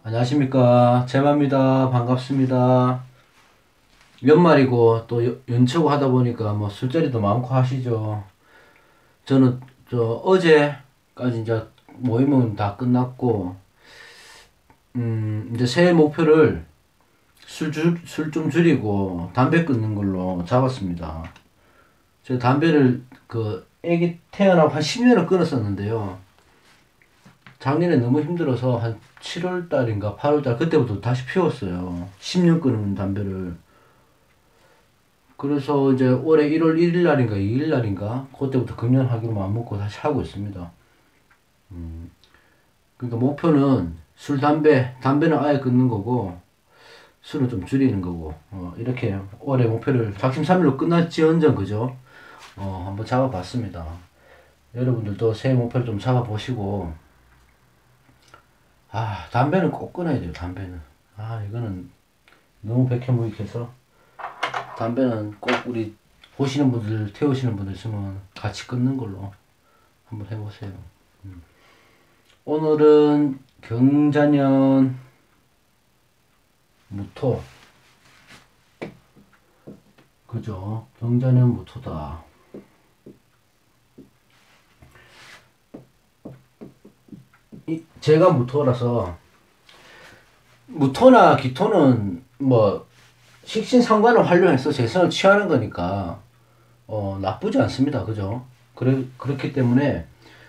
안녕하십니까. 제마입니다. 반갑습니다. 연말이고 또 연초고 하다 보니까 뭐 술자리도 많고 하시죠. 저는 어제까지 이제 모임은 다 끝났고, 이제 새해 목표를 술 좀 줄이고 담배 끊는 걸로 잡았습니다. 제가 담배를 애기 태어나고 한 10년을 끊었었는데요. 작년에 너무 힘들어서 한 7월 달인가 8월 달 그때부터 다시 피웠어요. 10년 끊은 담배를. 그래서 이제 올해 1월 1일 날인가 2일 날인가 그때부터 금연하기로 마음먹고 다시 하고 있습니다. 그러니까 목표는 담배는 아예 끊는 거고 술은 좀 줄이는 거고, 이렇게 올해 목표를 작심삼일로 끝날지언정, 그죠? 한번 잡아봤습니다. 여러분들도 새해 목표를 좀 잡아보시고, 담배는 꼭 끊어야 돼요, 담배는. 이거는 너무 백해무익해서, 담배는 꼭 우리 보시는 분들, 태우시는 분들 있으면 같이 끊는 걸로 한번 해보세요. 오늘은 경자년 무토. 그죠? 경자년 무토다. 제가 무토라서, 무토나 기토는 뭐 식신상관을 활용해서 재성을 취하는 거니까 나쁘지 않습니다. 그죠? 그렇기 때문에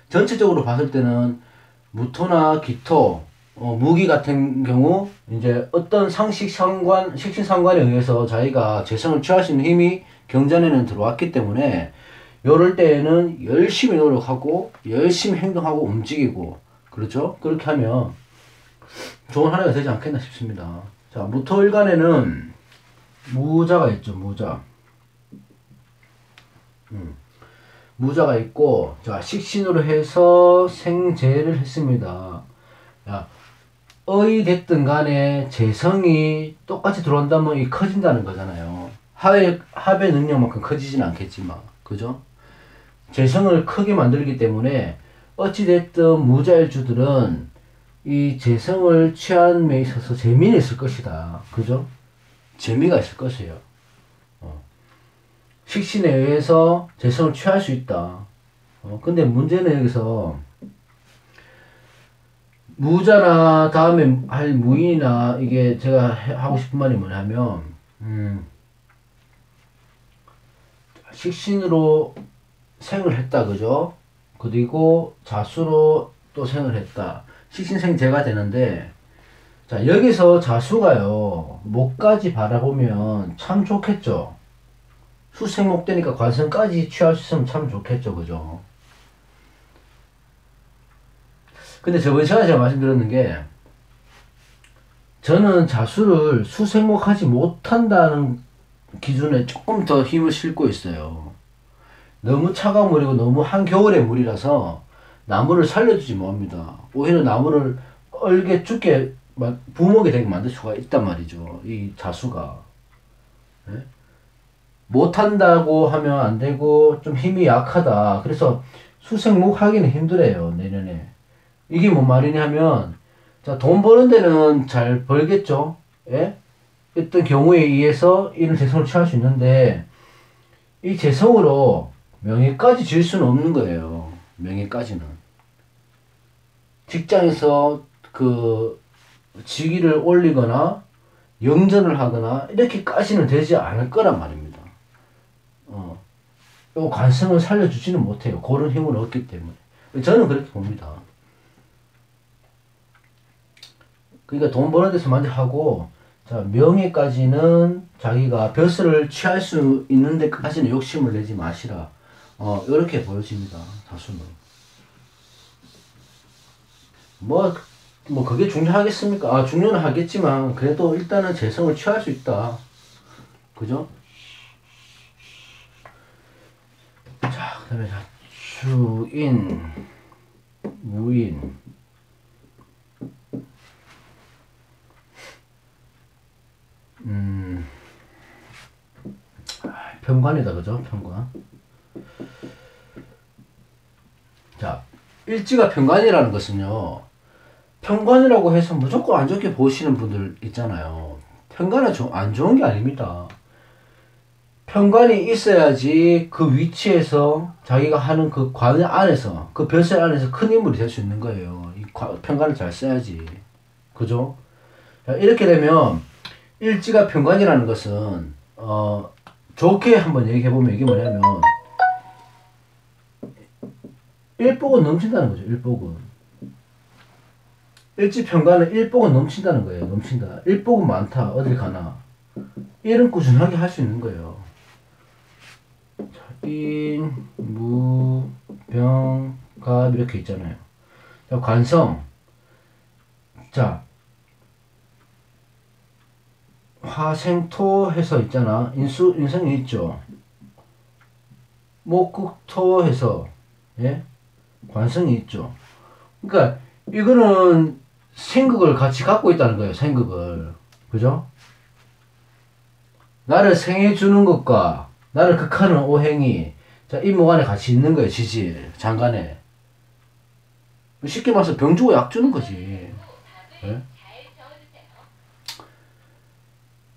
전체적으로 봤을 때는 무토나 기토, 무기 같은 경우 이제 어떤 식신상관에 의해서 자기가 재성을 취할 수 있는 힘이 경전에는 들어왔기 때문에 요럴 때에는 열심히 노력하고 열심히 행동하고 움직이고, 그렇죠? 그렇게 하면 좋은 한 해가 되지 않겠나 싶습니다. 자, 무토일간에는 무자가 있죠. 무자가 있고, 자, 식신으로 해서 생재를 했습니다. 야, 어이 됐든 간에 재성이 똑같이 들어온다면 이 커진다는 거잖아요. 합의 능력만큼 커지진 않겠지만, 그죠? 재성을 크게 만들기 때문에 어찌됐든 무자일주들은 이 재성을 취함에 있어서 재미는 있을 것이다. 그죠? 재미가 있을 것이에요. 식신에 의해서 재성을 취할 수 있다. 근데 문제는 여기서 무자나 다음에 할 무인이나, 이게 제가 하고 싶은 말이 뭐냐면, 식신으로 생을 했다. 그죠? 그리고 자수로 또 생을 했다. 식신생재가 되는데, 자, 여기서 자수가요, 목까지 바라보면 참 좋겠죠. 수생목 되니까 관성까지 취할 수 있으면 참 좋겠죠. 그죠? 근데 저번에 제가 말씀드렸는 게, 저는 자수를 수생목하지 못한다는 기준에 조금 더 힘을 싣고 있어요. 너무 차가운 물이고 너무 한겨울의 물이라서 나무를 살려주지 못합니다. 오히려 나무를 얼게 죽게 부먹이 되게 만들 수가 있단 말이죠. 이 자수가. 네? 못한다고 하면 안 되고 좀 힘이 약하다. 그래서 수생목 하기는 힘들어요, 내년에. 이게 뭔 말이냐 하면, 자, 돈 버는 데는 잘 벌겠죠. 예? 어떤 경우에 의해서 이런 재성을 취할 수 있는데, 이 재성으로 명예까지 질 수는 없는 거예요. 명예까지는. 직장에서 직위를 올리거나 영전을 하거나 이렇게까지는 되지 않을 거란 말입니다. 요 관성을 살려주지는 못해요. 그런 힘은 없기 때문에. 저는 그렇게 봅니다. 그러니까 돈 버는 데서 만족하고, 자, 명예까지는 자기가 벼슬을 취할 수 있는 데까지는 욕심을 내지 마시라. 이렇게 보여집니다. 다수는. 뭐 그게 중요하겠습니까? 중요는 하겠지만, 그래도 일단은 재성을 취할 수 있다. 그죠? 자, 그 다음에 주인, 무인. 편관이다. 그죠? 편관. 자, 일지가 편관이라는 것은요, 편관이라고 해서 무조건 안 좋게 보시는 분들 있잖아요. 편관은 안 좋은 게 아닙니다. 편관이 있어야지 그 위치에서 자기가 하는 그 관 안에서, 그 벼슬 안에서 큰 인물이 될 수 있는 거예요. 편관을 잘 써야지. 그죠? 자, 이렇게 되면 일지가 편관이라는 것은 좋게 한번 얘기해보면 이게 뭐냐면 일복은 넘친다는 거죠. 일복은. 일지편관은 일복은 넘친다는 거예요. 넘친다. 일복은 많다. 어딜 가나. 일은 꾸준하게 할 수 있는 거예요. 인, 무, 병, 갑 이렇게 있잖아요. 자, 관성. 자, 화생토 해서 있잖아. 인성이 있죠. 목국토 해서 예? 관성이 있죠. 그러니까 이거는 생극을 같이 갖고 있다는 거예요. 생극을. 그죠? 나를 생해주는 것과 나를 극하는 오행이 자, 이목 안에 같이 있는 거예요. 지질, 장간에. 쉽게 말해서 병 주고 약 주는 거지. 예?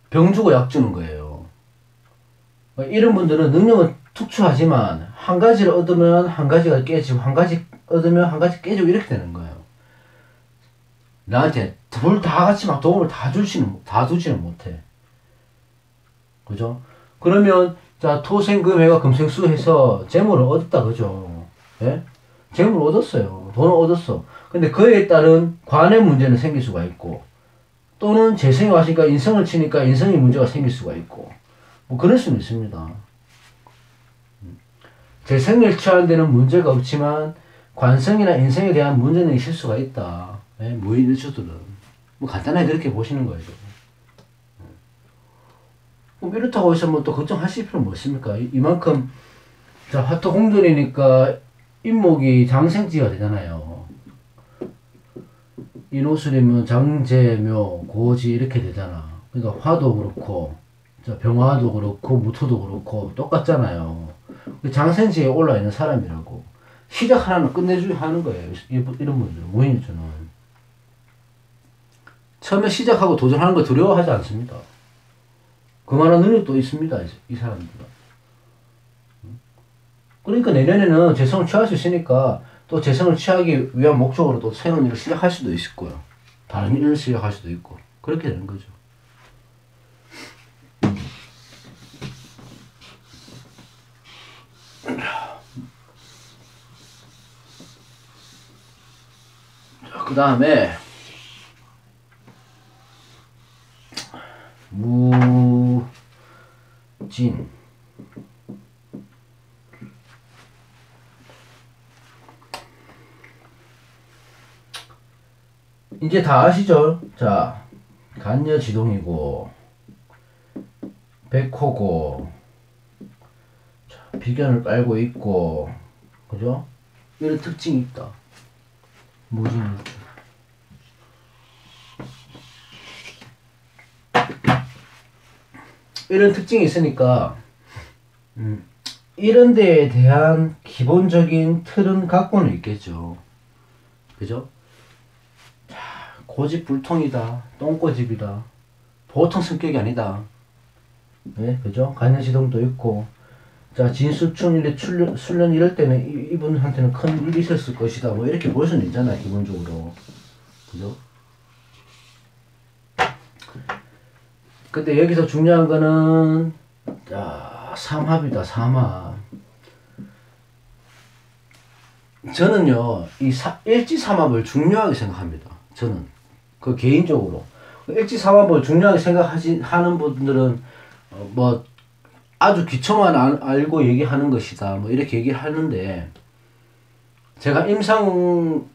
병 주고 약 주는 거예요. 이런 분들은 능력은 특출하지만 한 가지를 얻으면 한 가지가 깨지고 한 가지 얻으면 한 가지 깨지고 이렇게 되는 거예요. 나한테 둘 다 같이 막 도움을 다 주지는 못해. 그죠? 그러면 자 토생금해가 금생수 해서 재물을 얻었다 그죠? 예? 재물을 얻었어요. 돈을 얻었어. 근데 그에 따른 관의 문제는 생길 수가 있고 또는 재성이 왔으니까 인성을 치니까 인성의 문제가 생길 수가 있고 뭐 그럴 수는 있습니다. 재성을 취하는 데는 문제가 없지만 관성이나 인성에 대한 문제는 있을 수가 있다. 예? 무인일주들은 뭐 간단하게 그렇게 보시는 거예요. 그럼 이렇다고 해서 뭐 또 걱정하실 필요는 뭐 있습니까? 이만큼 자 화토공존이니까 인목이 장생지가 되잖아요. 인호술이면 장재묘 고지 이렇게 되잖아. 그러니까 화도 그렇고 자 병화도 그렇고 무토도 그렇고 똑같잖아요. 장생지에 올라 있는 사람이라고 시작 하나는 끝내주기 하는 거예요. 이런 분들은 무인일주는 처음에 시작하고 도전하는 거 두려워하지 않습니다. 그만한 능력도 있습니다. 이 사람들은. 그러니까 내년에는 재성을 취할 수 있으니까 또 재성을 취하기 위한 목적으로 또 새로운 일을 시작할 수도 있을 거예요. 다른 일을 시작할 수도 있고 그렇게 되는 거죠. 그 다음에 무진 이제 다 아시죠? 자 간여지동이고 백호고 자, 비견을 깔고 있고 그죠? 이런 특징이 있다. 무진일주 이런 특징이 있으니까 이런 데에 대한 기본적인 틀은 갖고는 있겠죠. 그죠? 자, 고집불통이다. 똥꼬집이다. 보통 성격이 아니다. 네, 그죠? 간여지동도 있고 자, 진술충, 술련 이럴 때는 이분한테는 큰 일이 있었을 것이다. 뭐 이렇게 볼 수는 있잖아요. 기본적으로. 그죠? 근데 여기서 중요한 거는 자, 삼합이다. 삼합. 저는요 이 일지삼합을 중요하게 생각합니다. 저는 그 개인적으로 일지삼합을 중요하게 생각하는 분들은 뭐 아주 기초만 알고 얘기하는 것이다 뭐 이렇게 얘기를 하는데 제가 임상을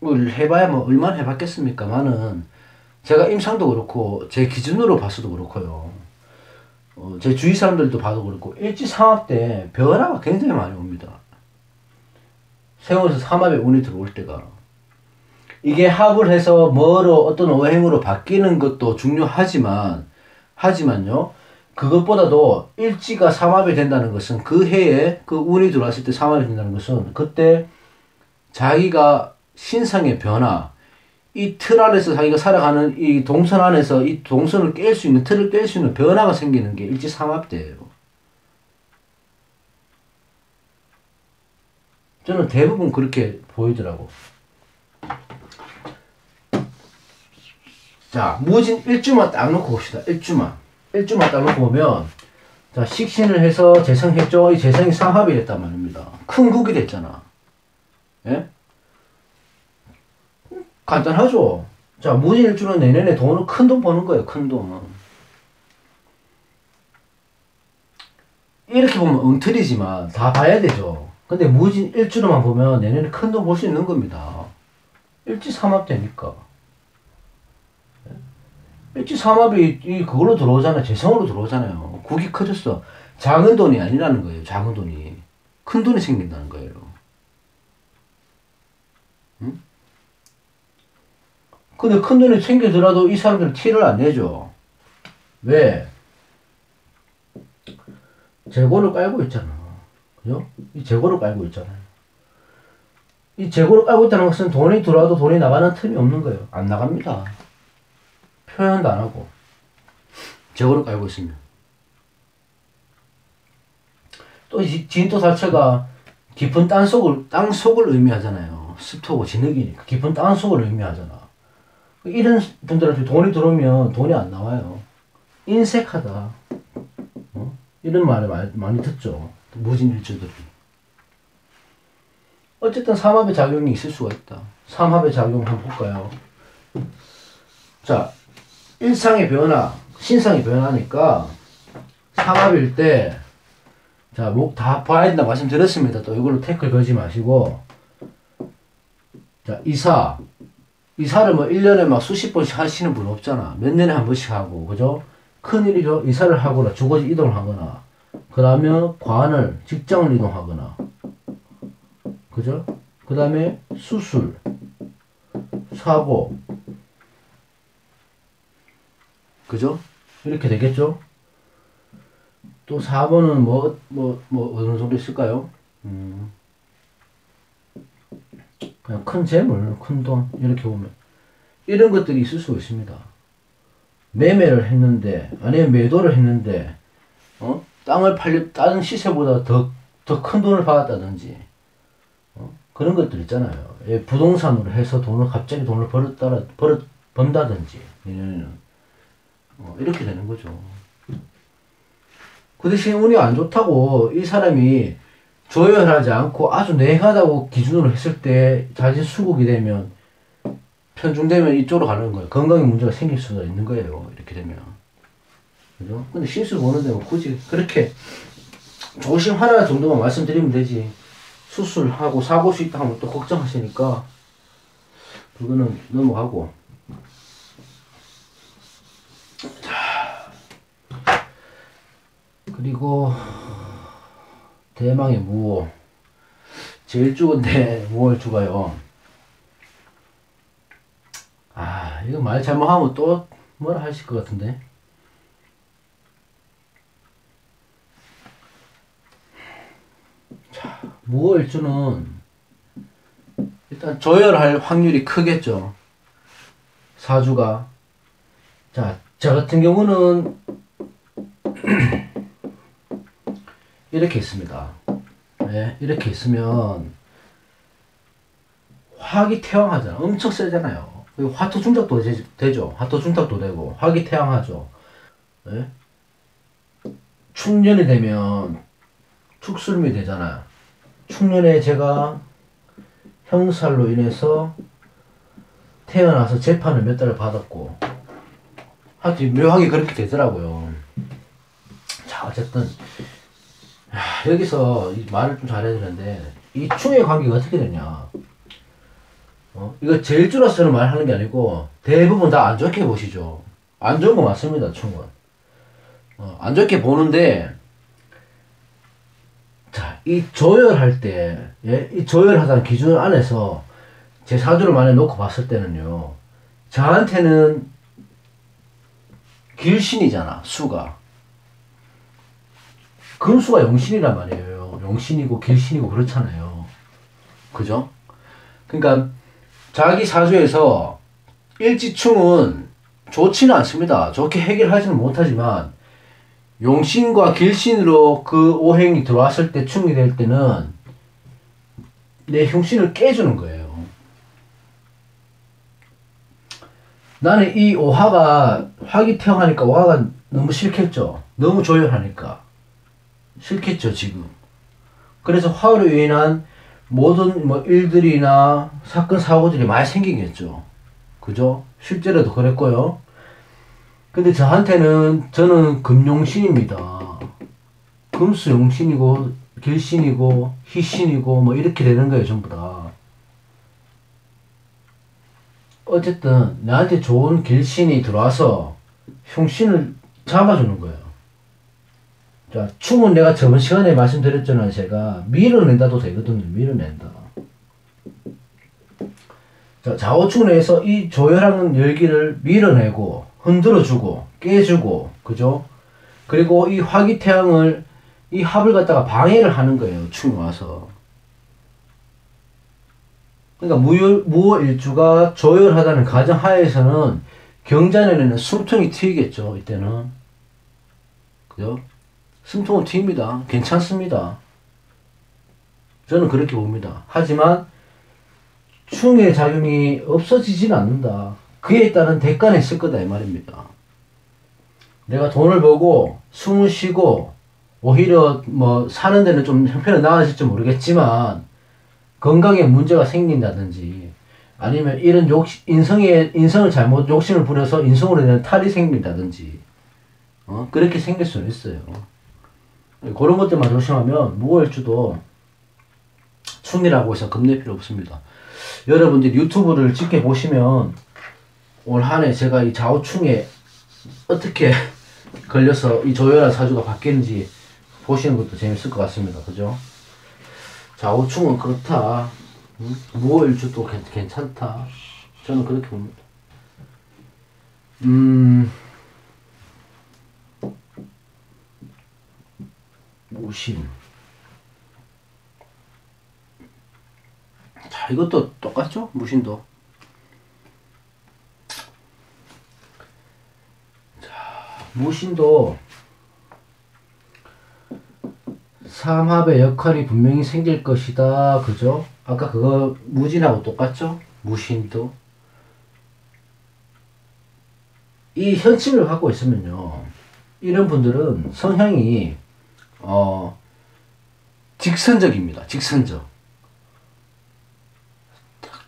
해봐야 뭐 얼마나 해봤겠습니까만은 제가 임상도 그렇고 제 기준으로 봤어도 그렇고요. 제 주위 사람들도 봐도 그렇고 일지삼합 때 변화가 굉장히 많이 옵니다. 생활에서 삼합에 운이 들어올 때가 이게 합을 해서 뭐로 어떤 오행으로 바뀌는 것도 하지만요 그것보다도 일지가 삼합이 된다는 것은 그 해에 그 운이 들어왔을 때 삼합이 된다는 것은 그때 자기가 신상의 변화 이 틀 안에서 자기가 살아가는 이 동선 안에서 이 동선을 깰 수 있는, 틀을 깰 수 있는 변화가 생기는 게 일지삼합대예요. 저는 대부분 그렇게 보이더라고. 자, 무진 일주만 딱 놓고 봅시다. 일주만 딱 놓고 보면, 자, 식신을 해서 재성했죠. 이 재성이 삼합이 됐단 말입니다. 큰 국이 됐잖아. 예? 간단하죠. 자, 무진 일주는 내년에 돈을 큰 돈 버는 거예요. 큰 돈. 이렇게 보면 엉터리지만 다 봐야 되죠. 근데 무진 일주로만 보면 내년에 큰 돈 벌 수 있는 겁니다. 일지삼합 되니까. 일지삼합이 그걸로 들어오잖아요. 재성으로 들어오잖아요. 국이 커졌어. 작은 돈이 아니라는 거예요. 작은 돈이. 큰 돈이 생긴다는 거예요. 응? 근데 큰 돈이 생기더라도 이 사람들은 티를 안 내죠. 왜? 재고를 깔고 있잖아. 그죠? 이 재고를 깔고 있잖아요. 이 재고를 깔고 있다는 것은 돈이 들어와도 돈이 나가는 틈이 없는 거예요. 안 나갑니다. 표현도 안 하고. 재고를 깔고 있으면. 또 진토 자체가 깊은 땅속을 의미하잖아요. 습토고 진흙이니까. 깊은 땅속을 의미하잖아. 이런 분들한테 돈이 들어오면 돈이 안 나와요. 인색하다. 이런 말을 많이 듣죠. 무진일주들이. 어쨌든 삼합의 작용이 있을 수가 있다. 삼합의 작용 한번 볼까요? 자, 일상의 변화, 신상의 변화니까 삼합일 때, 자, 목 다 봐야 된다 말씀드렸습니다. 또 이걸로 태클 걸지 마시고. 자, 이사를 뭐 1년에 막 수십 번씩 하시는 분 없잖아. 몇 년에 한 번씩 하고, 그죠? 큰일이죠. 이사를 하거나 주거지 이동을 하거나, 그 다음에 관을, 직장을 이동하거나, 그죠? 그 다음에 수술, 사고, 그죠? 이렇게 되겠죠? 또 4번은 어느 정도 있을까요? 그냥 큰 재물, 큰 돈, 이렇게 보면. 이런 것들이 있을 수 있습니다. 매매를 했는데, 아니면 매도를 했는데, 다른 시세보다 더 큰 돈을 받았다든지, 그런 것들 있잖아요. 예, 부동산으로 해서 갑자기 돈을 번다든지, 이렇게 되는 거죠. 그 대신 운이 안 좋다고 이 사람이 조열하지 않고 아주 냉하다고 기준으로 했을 때 자진 수국이 되면, 편중되면 이쪽으로 가는 거예요. 건강에 문제가 생길 수가 있는 거예요. 이렇게 되면. 그죠? 근데 신수 보는데 뭐 굳이 그렇게 조심 하나 정도만 말씀드리면 되지. 수술하고 사고 수 있다 하면 또 걱정하시니까 그거는 넘어가고. 자, 그리고 대망의 무호. 제일 죽은데 무월주가요. 이거 말 잘못하면 또 뭐라 하실 것 같은데. 자, 무월주는 일단 조열할 확률이 크겠죠. 사주가. 자, 저 같은 경우는 이렇게 있습니다. 네, 이렇게 있으면 화기 태왕하잖아. 엄청 세잖아요. 화토 중탁도 되죠. 화토 중탁도 되고 화기 태왕하죠. 네? 축년이 되면 축술미 되잖아요. 축년에 제가 형살로 인해서 태어나서 재판을 몇 달을 받았고, 하여튼 묘하게 그렇게 되더라고요. 자, 어쨌든 여기서 말을 좀 잘해야 되는데, 이 충의 관계가 어떻게 되냐. 이거 제일 줄여서는 말하는 게 아니고 대부분 다 안 좋게 보시죠. 안 좋은 거 맞습니다. 충은 안 좋게 보는데, 자, 이 조열할 때, 예? 이 조열하다는 기준 안에서 제 사주를 만약에 놓고 봤을 때는요, 저한테는 길신이잖아. 수가 금수가 용신이란 말이에요. 용신이고 길신이고 그렇잖아요. 그죠? 그러니까 자기 사주에서 일지충은 좋지는 않습니다. 좋게 해결하지는 못하지만 용신과 길신으로 그 오행이 들어왔을 때 충이 될 때는 내 흉신을 깨주는 거예요. 나는 이 오화가 화기태양하니까 오화가 너무 싫겠죠. 너무 조열하니까 싫겠죠 지금. 그래서 화로 인한 모든 뭐 일들이나 사건 사고들이 많이 생기겠죠. 그죠? 실제로도 그랬고요. 근데 저는 금용신입니다. 금수용신이고 길신이고 희신이고 뭐 이렇게 되는 거예요 전부 다. 어쨌든 나한테 좋은 길신이 들어와서 흉신을 잡아주는 거예요. 자, 충은 내가 저번 시간에 말씀드렸잖아요. 제가 밀어낸다도 되거든요. 밀어낸다. 자, 좌우충내에서 이 조열하는 열기를 밀어내고 흔들어주고 깨주고 그죠? 그리고 이 화기태양을 이 합을 갖다가 방해를 하는 거예요. 충이 와서. 그러니까 무오일주가 조열하다는 가정하에서는 경자년에는 숨통이 트이겠죠. 이때는. 그죠? 숨통은 트입니다. 괜찮습니다. 저는 그렇게 봅니다. 하지만 충의 작용이 없어지지는 않는다. 그에 따른 대가는 있을 거다 이 말입니다. 내가 돈을 벌고 숨을 쉬고 오히려 뭐 사는 데는 좀 형편은 나아질지 모르겠지만 건강에 문제가 생긴다든지 아니면 이런 인성을 잘못 욕심을 부려서 인성으로 인한 탈이 생긴다든지 그렇게 생길 수는 있어요. 그런 것들만 조심하면 무오일주도 충이라고 해서 겁낼 필요 없습니다. 여러분들 유튜브를 지켜보시면 올 한 해 제가 이 좌우충에 어떻게 걸려서 이 조열한 사주가 바뀌는지 보시는 것도 재밌을 것 같습니다. 그죠? 좌우충은 그렇다. 무오일주도 괜찮다. 저는 그렇게 봅니다. 무신. 자, 이것도 똑같죠? 무신도. 자, 무신도 삼합의 역할이 분명히 생길 것이다. 그죠? 아까 그거 무진하고 똑같죠? 무신도. 이 현침을 갖고 있으면요. 이런 분들은 성향이 직선적입니다. 직선적.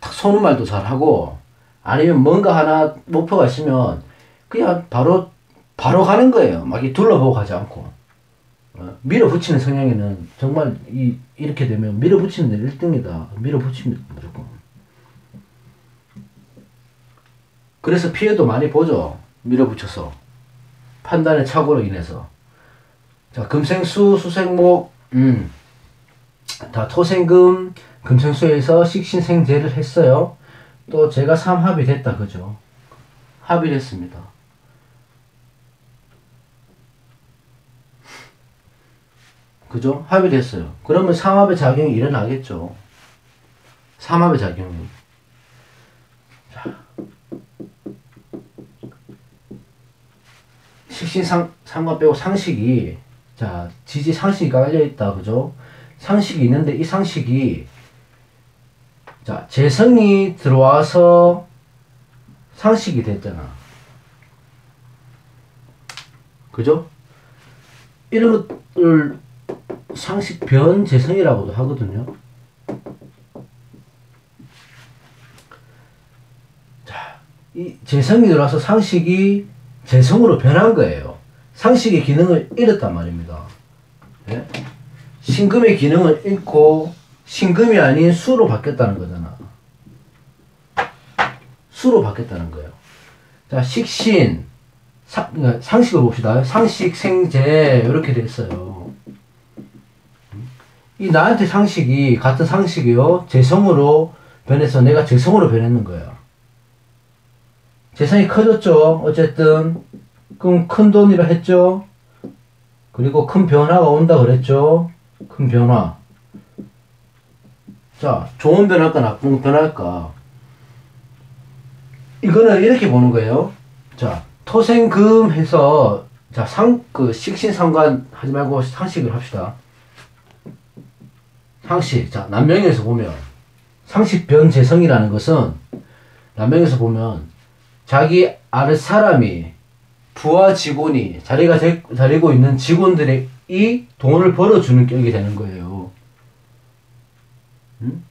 탁 쏘는 말도 잘하고 아니면 뭔가 하나 목표가 있으면 그냥 바로 가는 거예요. 막 둘러보고 가지 않고. 밀어붙이는 성향에는 정말 이렇게 되면 밀어붙이는 데 1등이다. 밀어붙입니다. 무조건. 그래서 피해도 많이 보죠. 밀어붙여서. 판단의 착오로 인해서. 자, 금생수, 수생목, 다 토생금, 금생수에서 식신생재를 했어요. 또 제가 삼합이 됐다. 그죠? 합의를 했습니다. 그죠? 합의를 했어요. 그러면 삼합의 작용이 일어나겠죠. 삼합의 작용이. 자. 식신 상관 빼고 상식이, 자, 지지 상식이 깔려있다. 그죠? 상식이 있는데 이 상식이, 자, 재성이 들어와서 상식이 됐잖아. 그죠? 이런 것을 상식 변 재성이라고도 하거든요. 자, 이 재성이 들어와서 상식이 재성으로 변한 거예요. 상식의 기능을 잃었단 말입니다. 예? 신금의 기능을 잃고 신금이 아닌 수로 바뀌었다는 거잖아. 수로 바뀌었다는 거예요. 자, 식신, 상식을 봅시다. 상식, 생재 이렇게 됐어요. 이 나한테 상식이 같은 상식이요. 재성으로 변해서 내가 재성으로 변했는 거야. 재성이 커졌죠. 어쨌든 그럼 큰 돈이라 했죠. 그리고 큰 변화가 온다 그랬죠. 큰 변화. 자, 좋은 변화일까 나쁜 변화일까? 이거는 이렇게 보는 거예요. 자, 토생금 해서, 자, 식신상관 하지 말고 상식을 합시다. 상식. 자, 남명에서 보면, 상식변재성이라는 것은, 남명에서 보면, 자기 아랫 사람이, 부하 직원이, 자리고 있는 직원들이 이 돈을 벌어주는 격이 되는 거예요. 응?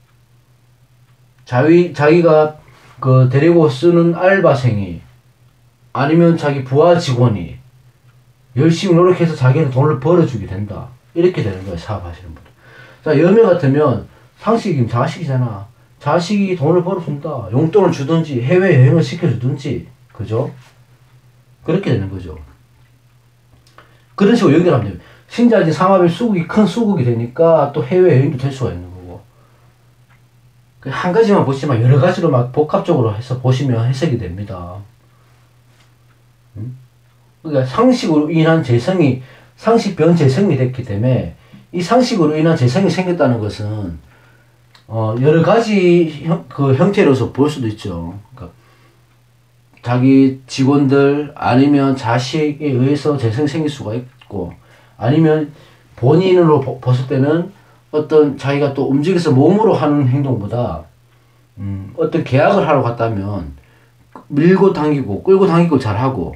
자기가 데리고 쓰는 알바생이, 아니면 자기 부하 직원이 열심히 노력해서 자기는 돈을 벌어주게 된다. 이렇게 되는 거예요, 사업하시는 분들. 자, 여명 같으면 상식이면 자식이잖아. 자식이 돈을 벌어준다. 용돈을 주든지 해외여행을 시켜주든지, 그죠? 그렇게 되는 거죠. 그런 식으로 연결하면 돼요. 신자진 삼합이 큰 수국이 되니까 또 해외여행도 될 수가 있는 거고. 한 가지만 보시면 여러 가지로 막 복합적으로 해서 보시면 해석이 됩니다. 그러니까 상식으로 인한 재성이, 상식변 재성이 됐기 때문에 이 상식으로 인한 재성이 생겼다는 것은 여러 가지 형태로서 볼 수도 있죠. 그러니까 자기 직원들 아니면 자식에 의해서 재성이 생길 수가 있고, 아니면 본인으로 봤을 때는 어떤 자기가 또 움직여서 몸으로 하는 행동보다 어떤 계약을 하러 갔다면 밀고 당기고 끌고 당기고 잘하고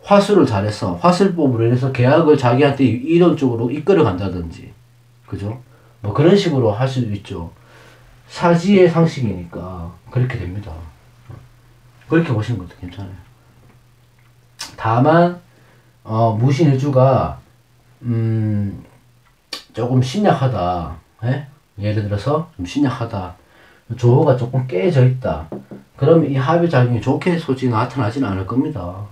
화술을 잘해서 화술법으로 해서 계약을 자기한테 이런 쪽으로 이끌어 간다든지, 그죠? 뭐 그런 식으로 할 수도 있죠. 사지의 상식이니까 그렇게 됩니다. 그렇게 보시는 것도 괜찮아요. 다만 무신일주가 조금 신약하다. 예? 예를 들어서 좀 신약하다. 조호가 조금 깨져 있다. 그러면 이 합의작용이 좋게 솔직히 나타나지는 않을 겁니다.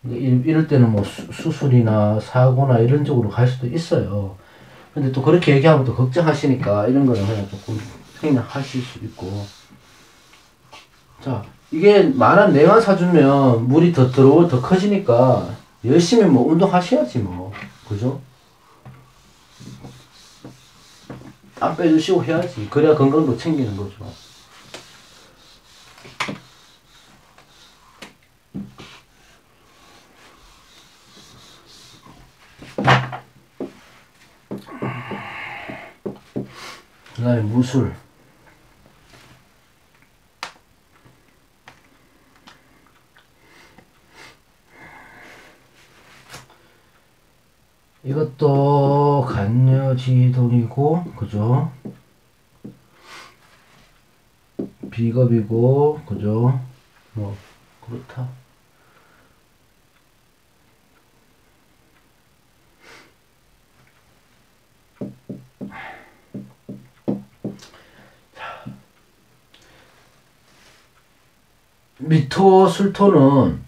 이럴 때는 뭐 수술이나 사고나 이런 쪽으로 갈 수도 있어요. 근데 또 그렇게 얘기하면 또 걱정하시니까 이런 거는 그냥 조금 생략하실 수 있고. 자, 이게 만한 내만 사주면 물이 더 커지니까 열심히 뭐 운동하셔야지 뭐. 그죠? 땀 빼주시고 해야지. 그래야 건강도 챙기는 거죠. 그 다음에 무술. 이것도 간여지동이고, 그죠? 비겁이고, 그죠? 뭐, 그렇다. 미토, 술토는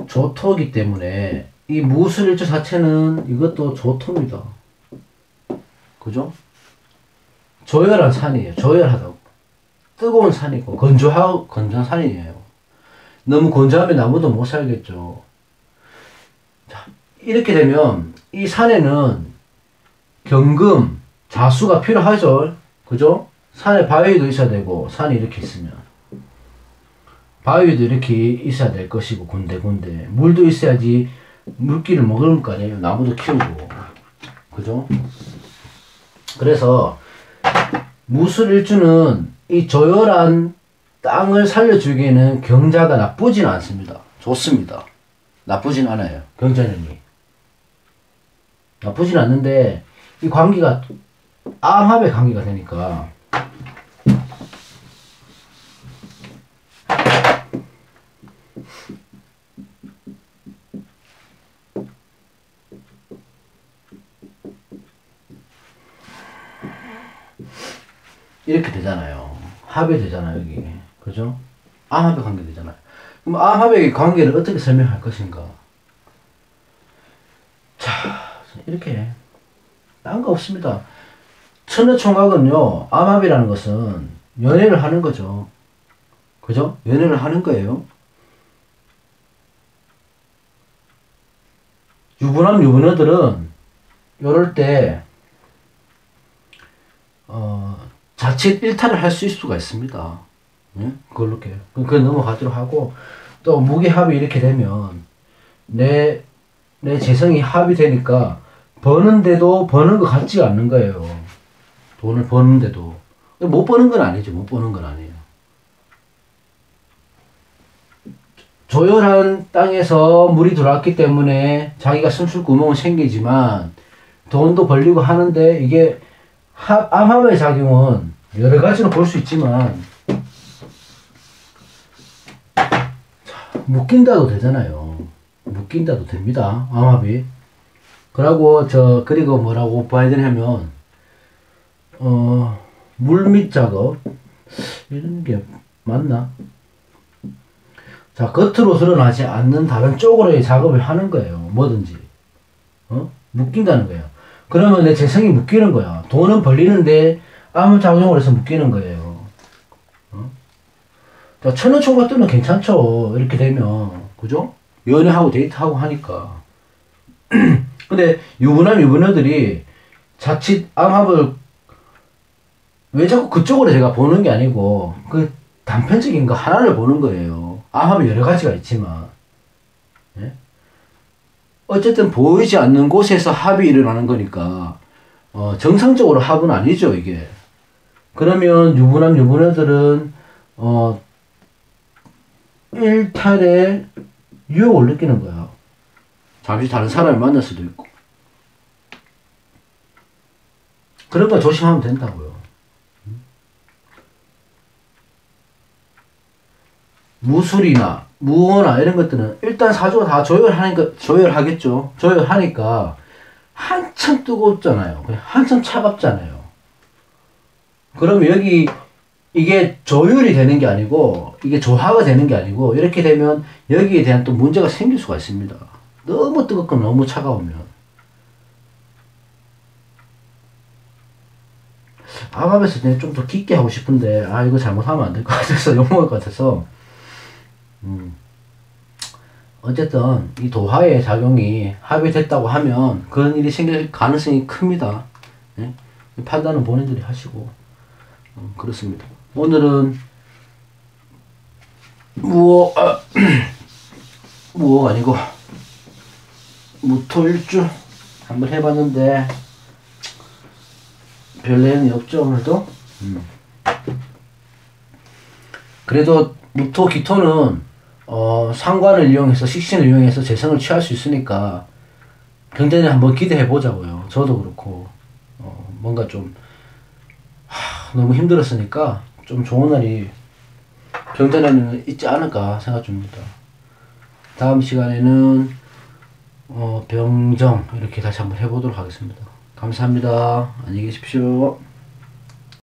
조토이기 때문에 이 무술일주 자체는 이것도 조토입니다. 그죠? 조열한 산이에요. 조열하다고. 뜨거운 산이고 건조한 산이에요. 너무 건조하면 나무도 못 살겠죠. 자, 이렇게 되면 이 산에는 경금, 자수가 필요하죠. 그죠? 산에 바위도 있어야 되고, 산이 이렇게 있으면 바위도 이렇게 있어야 될 것이고, 군데군데 물도 있어야지 물기를 먹을 거 아니에요. 나무도 키우고. 그죠? 그래서 무술일주는 이 조열한 땅을 살려주기에는 경자가 나쁘진 않습니다. 좋습니다. 나쁘진 않아요. 경자년이 나쁘진 않는데 이 관계가 암합의 관계가 되니까 이렇게 되잖아요. 합이 되잖아요, 여기. 그죠? 암합의 관계 되잖아요. 그럼 암합의 관계를 어떻게 설명할 것인가? 자, 이렇게. 딴 거 없습니다. 천하총각은요, 암합이라는 것은 연애를 하는 거죠. 그죠? 연애를 하는 거예요. 유부남, 유부녀들은, 요럴 때, 자칫 일탈을 할 수 있을 수가 있습니다. 예? 그렇게. 그거 넘어가도록 하고, 또 무기 합이 이렇게 되면, 내 재성이 합이 되니까, 버는데도 버는 것 같지가 않는 거예요. 돈을 버는데도. 못 버는 건 아니죠. 못 버는 건 아니에요. 조열한 땅에서 물이 들어왔기 때문에 자기가 숨쉴 구멍은 생기지만 돈도 벌리고 하는데 이게 암합의 작용은 여러 가지로 볼 수 있지만 묶인다도 되잖아요. 묶인다도 됩니다. 암합이. 그리고 뭐라고 봐야 되냐면 물밑 작업 이런 게 맞나? 자, 겉으로 드러나지 않는 다른 쪽으로의 작업을 하는 거예요. 뭐든지. 묶인다는 거예요. 그러면 내 재성이 묶이는 거야. 돈은 벌리는데 아무 작용을 해서 묶이는 거예요. 자, 천원총 같은 건 괜찮죠. 이렇게 되면. 그죠? 연애하고 데이트하고 하니까. 근데 유부남, 유부녀들이 자칫 암합을 왜 자꾸 그쪽으로 제가 보는 게 아니고 그 단편적인 거 하나를 보는 거예요. 암합이 여러 가지가 있지만, 예? 어쨌든 보이지 않는 곳에서 합이 일어나는 거니까, 정상적으로 합은 아니죠, 이게. 그러면 유부남, 유부녀들은, 일탈에 유혹을 느끼는 거야. 잠시 다른 사람을 만날 수도 있고. 그런 거 조심하면 된다고요. 무술이나 무어나 이런 것들은 일단 사주가 다 조열하겠죠. 조열하니까 한참 뜨겁잖아요. 한참 차갑잖아요. 그럼 여기 이게 조율이 되는 게 아니고 이게 조화가 되는 게 아니고 이렇게 되면 여기에 대한 또 문제가 생길 수가 있습니다. 너무 뜨겁고 너무 차가우면. 암합에서 좀 더 깊게 하고 싶은데 이거 잘못하면 안 될 것 같아서 욕먹을 것 같아서 어쨌든 이 도화의 작용이 합의됐다고 하면 그런 일이 생길 가능성이 큽니다. 예? 판단은 본인들이 하시고 그렇습니다. 오늘은 무어가 아니고 무토일주 한번 해봤는데 별 내용이 없죠. 오늘도 그래도 무토 기토는 상관을 이용해서 식신을 이용해서 재성을 취할 수 있으니까 경전에 한번 기대해 보자고요. 저도 그렇고 뭔가 좀 너무 힘들었으니까 좀 좋은 날이 경전에는 있지 않을까 생각 줍니다. 다음 시간에는 병정 이렇게 다시 한번 해보도록 하겠습니다. 감사합니다. 안녕히 계십시오.